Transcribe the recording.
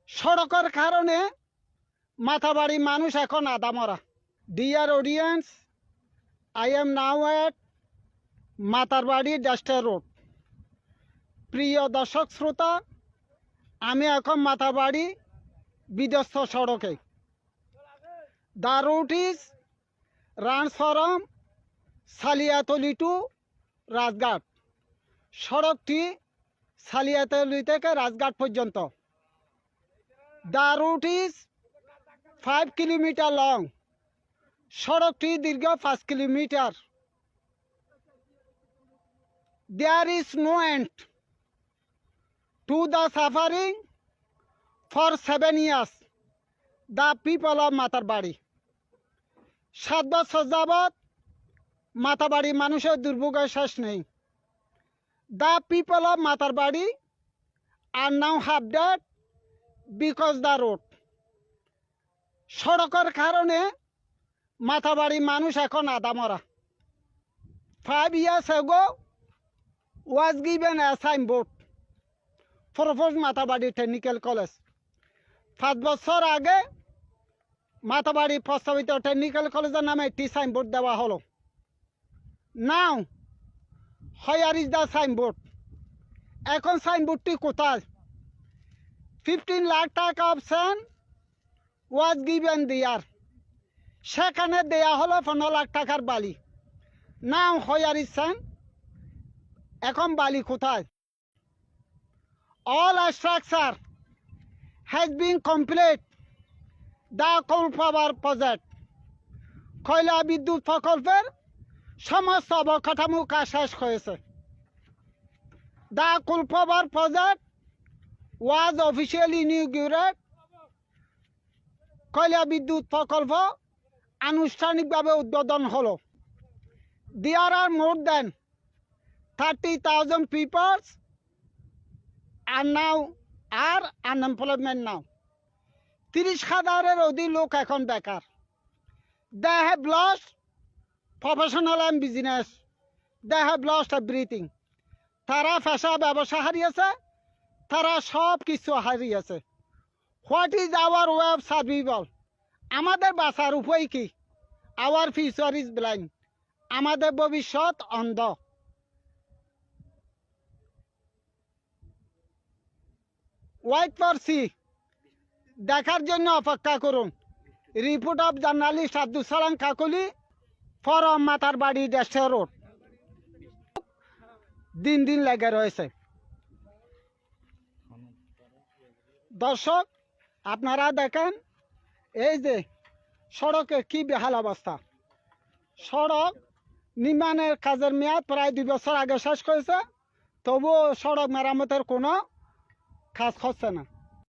সড়কের কারণে মাথাবাড়ি মানুষ এখন আদামরা। Dear audience, I am now at Matarbari disaster road. প্রিয় দর্শক শ্রোতা, আমি এখন মাতারবাড়ি বিধ্বস্ত সড়কে। The route is runs from Saliatali to Rajghat. সড়কটি সালিয়াতলি থেকে রাজঘাট পর্যন্ত। The route is 5 kilometre long. সড়কটি দীর্ঘ 5 কিলোমিটার। There is no end to the suffering for 7 years the people of Matarbari. 7 বছর যাবৎ মাতারবাড়ি মানুষের দুর্ভোগের শেষ নেই। The people of Matarbari are now half dead because the road. সড়কের কারণে মাতারবাড়ি মানুষ এখন আদামরা। 5 years ago was given a signboard proposed Matarbari technical college. 5 বছর আগে মাতারবাড়ি প্রস্তাবিত টেকনিক্যাল কলেজের নামে একটি সাইনবোর্ড দেওয়া হলো। নাও হোয়ার ইজ দ্য সাইনবোর্ড? এখন সাইনবোর্ডটি কোথায়? 15 লাখ টাকা অপশন ওয়াজ গিভেন দেয়ার। সেখানে দেয়া হলো 15 লাখ টাকার বালি। Now where is sign? এখন বালি কোথায়? All structure has been complete the coal power project. কয়লা বিদ্যুৎ প্রকল্পের সমস্ত অবকাঠামো কাজ শেষ হয়েছে। The coal power project was officially inaugurated. কয়লা বিদ্যুৎ প্রকল্প আনুষ্ঠানিকভাবে উদ্বোধন হলো। দেয়ার আর মোর দেন 30,000 people are unemployment now. 30,000-এর অধিক লোক এখন বেকার। They have lost professional and business. They have lost everything. তারা পেশা ব্যবসা হারিয়েছে, তারা সব কিছু হারিয়েছে। What is our way of survival? আমাদের বাঁচার উপায় কি? Our future is blind. আমাদের ভবিষ্যৎ অন্ধ। ওয়াইট ফর সি, দেখার জন্য অপেক্ষা করুন। Report of journalist Abdul Salam Kakoli form Matarbari disaster road. দিন দিন লেগে রয়েছে। দর্শক, আপনারা দেখেন এই যে সড়কে কি বেহাল অবস্থা। সড়ক নির্মাণের কাজের মেয়াদ প্রায় 2 বছর আগে শেষ হয়েছে, তবুও সড়ক মেরামতের কোনো কাজ হচ্ছে না।